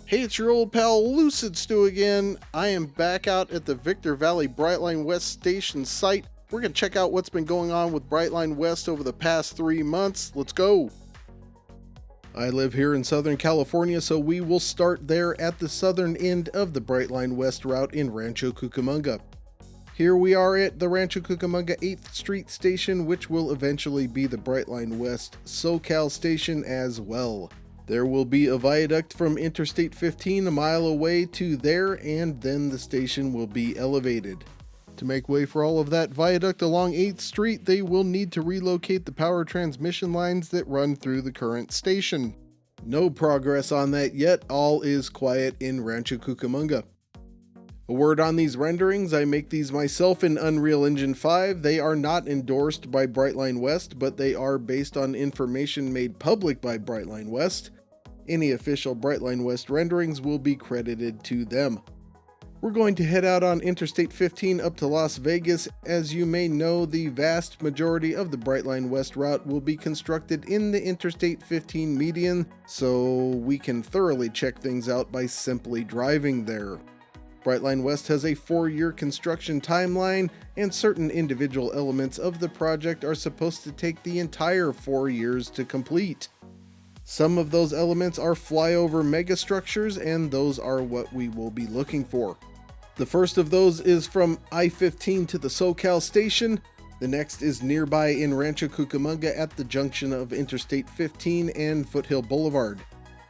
Hey, it's your old pal Lucid Stew again. I am back out at the Victor Valley Brightline West station site. We're going to check out what's been going on with Brightline West over the past 3 months. Let's go. I live here in Southern California, so we will start there at the southern end of the Brightline West route in Rancho Cucamonga. Here we are at the Rancho Cucamonga 8th Street station, which will eventually be the Brightline West SoCal station as well. There will be a viaduct from Interstate 15 a mile away to there, and then the station will be elevated. To make way for all of that viaduct along 8th Street, they will need to relocate the power transmission lines that run through the current station. No progress on that yet, all is quiet in Rancho Cucamonga. A word on these renderings, I make these myself in Unreal Engine 5. They are not endorsed by Brightline West, but they are based on information made public by Brightline West. Any official Brightline West renderings will be credited to them. We're going to head out on Interstate 15 up to Las Vegas. As you may know, the vast majority of the Brightline West route will be constructed in the Interstate 15 median, so we can thoroughly check things out by simply driving there. Brightline West has a 4-year construction timeline, and certain individual elements of the project are supposed to take the entire 4 years to complete. Some of those elements are flyover megastructures, and those are what we will be looking for. The first of those is from I-15 to the SoCal station. The next is nearby in Rancho Cucamonga at the junction of Interstate 15 and Foothill Boulevard.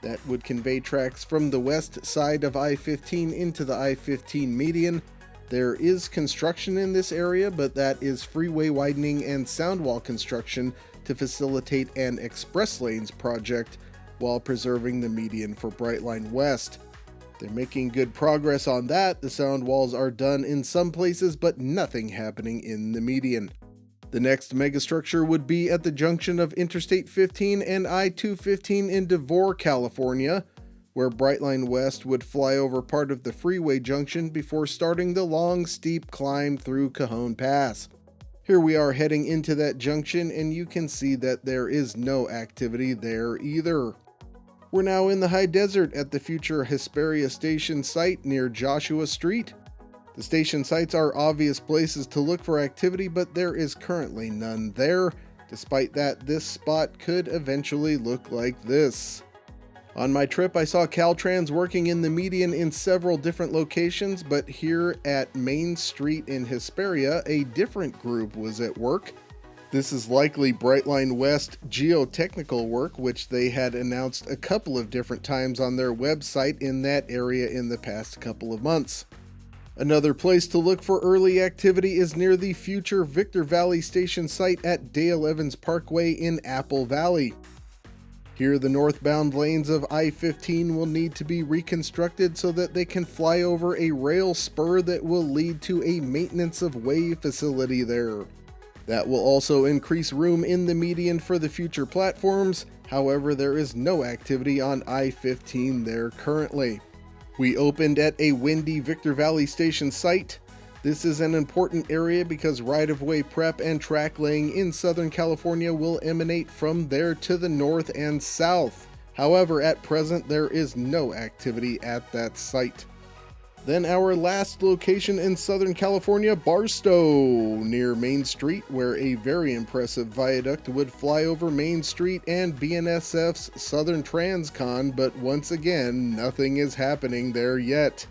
That would convey tracks from the west side of I-15 into the I-15 median. There is construction in this area, but that is freeway widening and sound wall construction to facilitate an express lanes project while preserving the median for Brightline West. They're making good progress on that. The sound walls are done in some places, but nothing happening in the median. The next megastructure would be at the junction of Interstate 15 and I-215 in Devore, California, where Brightline West would fly over part of the freeway junction before starting the long, steep climb through Cajon Pass. Here we are heading into that junction, and you can see that there is no activity there either. We're now in the high desert at the future Hesperia station site near Joshua Street. The station sites are obvious places to look for activity, but there is currently none there. Despite that, this spot could eventually look like this. On my trip, I saw Caltrans working in the median in several different locations, but here at Main Street in Hesperia, a different group was at work. This is likely Brightline West geotechnical work, which they had announced a couple of different times on their website in that area in the past couple of months. Another place to look for early activity is near the future Victor Valley station site at Dale Evans Parkway in Apple Valley. Here, the northbound lanes of I-15 will need to be reconstructed so that they can fly over a rail spur that will lead to a maintenance of way facility there. That will also increase room in the median for the future platforms. However, there is no activity on I-15 there currently. We opened at a windy Victor Valley station site. This is an important area because right-of-way prep and track laying in Southern California will emanate from there to the north and south. However, at present there is no activity at that site. Then our last location in Southern California, Barstow, near Main Street, where a very impressive viaduct would fly over Main Street and BNSF's Southern Transcon, but once again, nothing is happening there yet.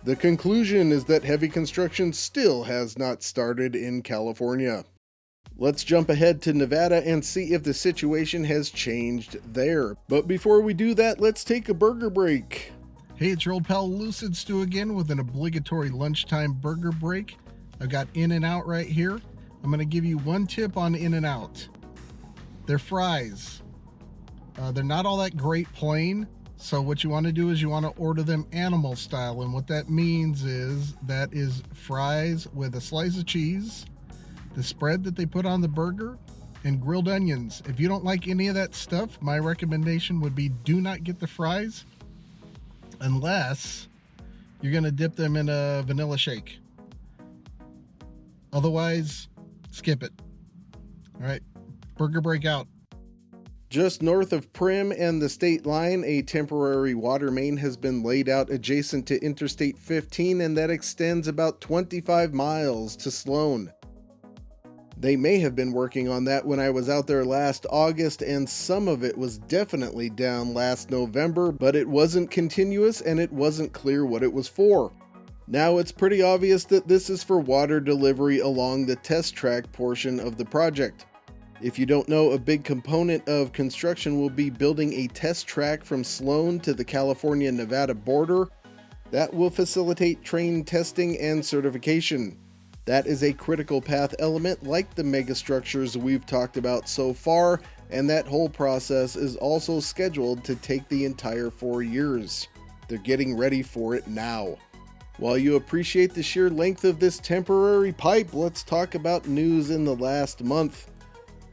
The conclusion is that heavy construction still has not started in California. Let's jump ahead to Nevada and see if the situation has changed there. But before we do that, let's take a burger break. Hey, it's your old pal Lucid Stew again with an obligatory lunchtime burger break. I've got In-N-Out right here. I'm going to give you one tip on In-N-Out. Their fries. They're not all that great plain. So what you want to do is you want to order them animal style, and what that means is that is fries with a slice of cheese, the spread that they put on the burger, and grilled onions. If you don't like any of that stuff, my recommendation would be do not get the fries unless you're going to dip them in a vanilla shake. Otherwise, skip it. All right, burger break out. Just north of Prim and the state line, a temporary water main has been laid out adjacent to Interstate 15, and that extends about 25 miles to Sloan. They may have been working on that when I was out there last August, and some of it was definitely down last November, but it wasn't continuous and it wasn't clear what it was for. Now it's pretty obvious that this is for water delivery along the test track portion of the project. If you don't know, a big component of construction will be building a test track from Sloan to the California-Nevada border that will facilitate train testing and certification. That is a critical path element like the megastructures we've talked about so far, and that whole process is also scheduled to take the entire 4 years. They're getting ready for it now. While you appreciate the sheer length of this temporary pipe, let's talk about news in the last month.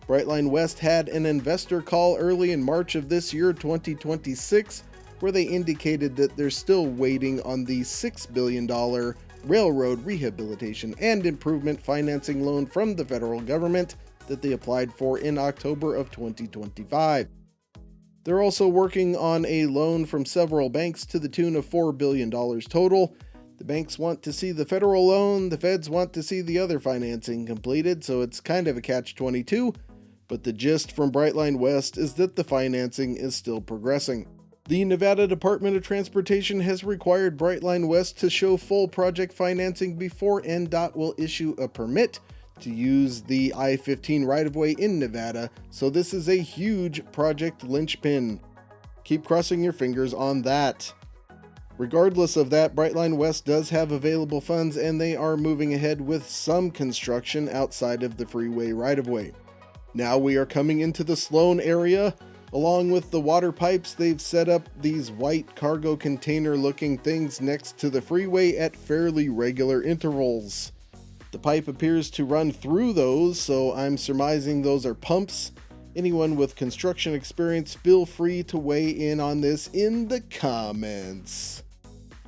Brightline West had an investor call early in March of this year, 2026, where they indicated that they're still waiting on the $6 billion railroad rehabilitation and improvement financing loan from the federal government that they applied for in October of 2025. They're also working on a loan from several banks to the tune of $4 billion total. The banks want to see the federal loan, the feds want to see the other financing completed, so it's kind of a catch-22. But the gist from Brightline West is that the financing is still progressing. The Nevada Department of Transportation has required Brightline West to show full project financing before NDOT will issue a permit to use the I-15 right-of-way in Nevada, so this is a huge project linchpin. Keep crossing your fingers on that. Regardless of that, Brightline West does have available funds and they are moving ahead with some construction outside of the freeway right-of-way. Now we are coming into the Sloan area. Along with the water pipes, they've set up these white cargo container looking things next to the freeway at fairly regular intervals. The pipe appears to run through those, so I'm surmising those are pumps. Anyone with construction experience, feel free to weigh in on this in the comments.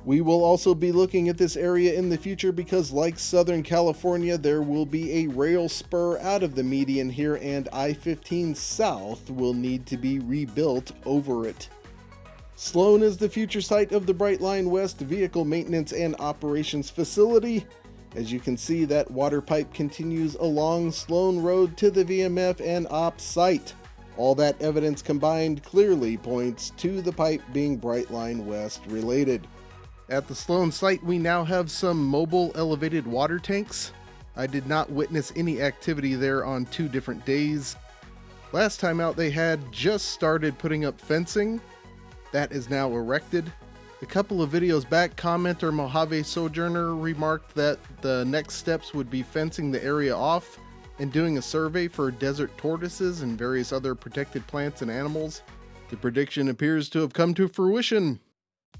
We will also be looking at this area in the future because, like Southern California, there will be a rail spur out of the median here, and I-15 South will need to be rebuilt over it. Sloan is the future site of the Brightline West Vehicle Maintenance and Operations Facility. As you can see, that water pipe continues along Sloan Road to the VMF and Ops site. All that evidence combined clearly points to the pipe being Brightline West related. At the Sloan site, we now have some mobile elevated water tanks. I did not witness any activity there on 2 different days. Last time out, they had just started putting up fencing. That is now erected. A couple of videos back, commenter Mojave Sojourner remarked that the next steps would be fencing the area off and doing a survey for desert tortoises and various other protected plants and animals. The prediction appears to have come to fruition.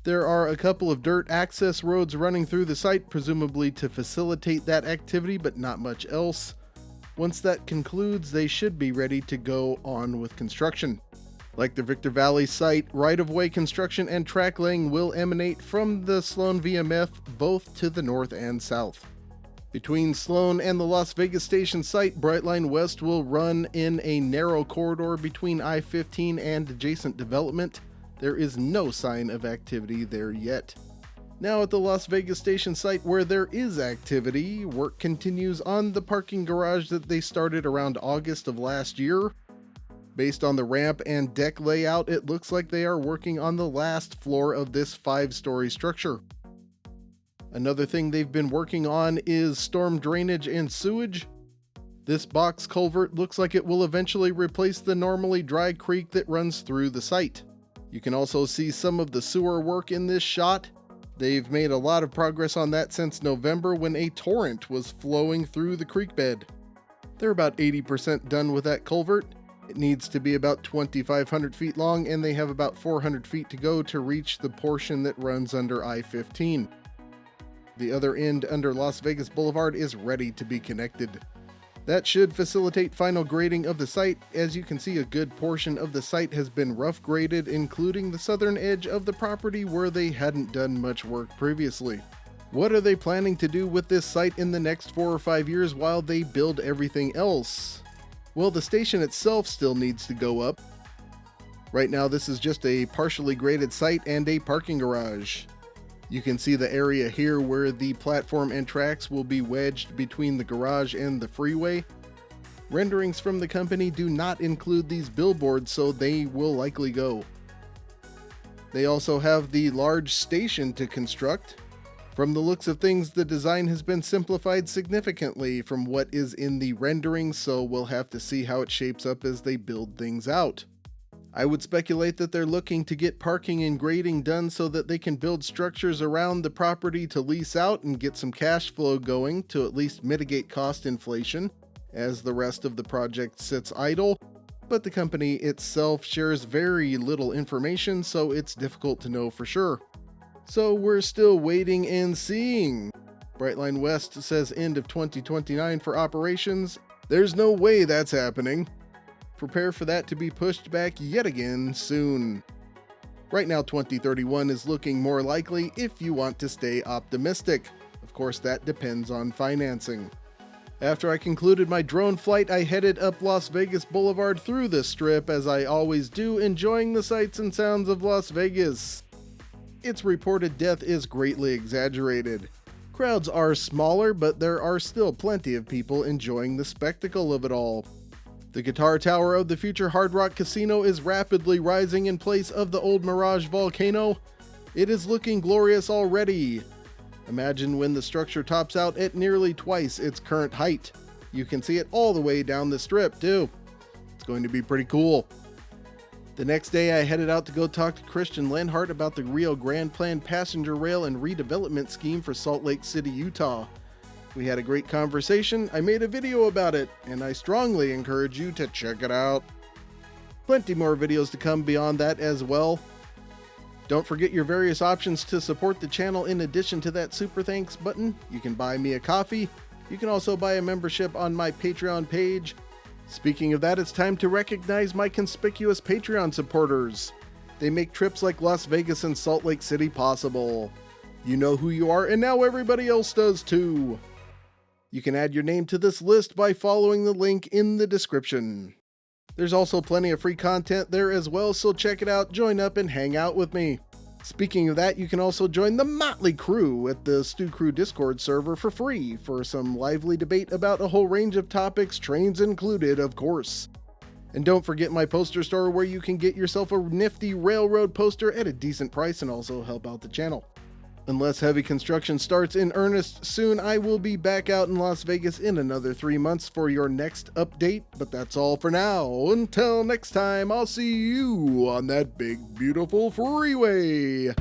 There are a couple of dirt access roads running through the site, presumably to facilitate that activity, but not much else. Once that concludes, they should be ready to go on with construction. Like the Victor Valley site, right-of-way construction and track laying will emanate from the Sloan VMF, both to the north and south. Between Sloan and the Las Vegas Station site, Brightline West will run in a narrow corridor between I-15 and adjacent development. There is no sign of activity there yet. Now at the Las Vegas Station site where there is activity, work continues on the parking garage that they started around August of last year. Based on the ramp and deck layout, it looks like they are working on the last floor of this 5-story structure. Another thing they've been working on is storm drainage and sewage. This box culvert looks like it will eventually replace the normally dry creek that runs through the site. You can also see some of the sewer work in this shot. They've made a lot of progress on that since November when a torrent was flowing through the creek bed. They're about 80% done with that culvert. It needs to be about 2,500 feet long, and they have about 400 feet to go to reach the portion that runs under I-15. The other end under Las Vegas Boulevard is ready to be connected. That should facilitate final grading of the site. As you can see, a good portion of the site has been rough graded, including the southern edge of the property where they hadn't done much work previously. What are they planning to do with this site in the next 4 or 5 years while they build everything else? Well, the station itself still needs to go up. Right now this is just a partially graded site and a parking garage. You can see the area here where the platform and tracks will be wedged between the garage and the freeway. Renderings from the company do not include these billboards, so they will likely go. They also have the large station to construct. From the looks of things, the design has been simplified significantly from what is in the renderings, so we'll have to see how it shapes up as they build things out. I would speculate that they're looking to get parking and grading done so that they can build structures around the property to lease out and get some cash flow going to at least mitigate cost inflation as the rest of the project sits idle, but the company itself shares very little information, so it's difficult to know for sure. So we're still waiting and seeing. Brightline West says end of 2029 for operations. There's no way that's happening. Prepare for that to be pushed back yet again soon. Right now 2031 is looking more likely if you want to stay optimistic. Of course, that depends on financing. After I concluded my drone flight, I headed up Las Vegas Boulevard through the strip, as I always do, enjoying the sights and sounds of Las Vegas. Its reported death is greatly exaggerated. Crowds are smaller, but there are still plenty of people enjoying the spectacle of it all. The guitar tower of the future Hard Rock Casino is rapidly rising in place of the old Mirage volcano. It is looking glorious already. Imagine when the structure tops out at nearly twice its current height. You can see it all the way down the strip too. It's going to be pretty cool. The next day I headed out to go talk to Christian Lenhart about the Rio Grande Plan passenger rail and redevelopment scheme for Salt Lake City, Utah. We had a great conversation, I made a video about it, and I strongly encourage you to check it out. Plenty more videos to come beyond that as well. Don't forget your various options to support the channel. In addition to that super thanks button, you can buy me a coffee. You can also buy a membership on my Patreon page. Speaking of that, it's time to recognize my conspicuous Patreon supporters. They make trips like Las Vegas and Salt Lake City possible. You know who you are, and now everybody else does too. You can add your name to this list by following the link in the description. There's also plenty of free content there as well, so check it out, join up, and hang out with me. Speaking of that, you can also join the motley crew at the Stu Crew Discord server for free for some lively debate about a whole range of topics, trains included, of course. And don't forget my poster store, where you can get yourself a nifty railroad poster at a decent price and also help out the channel. Unless heavy construction starts in earnest soon, I will be back out in Las Vegas in another 3 months for your next update, but that's all for now. Until next time, I'll see you on that big, beautiful freeway.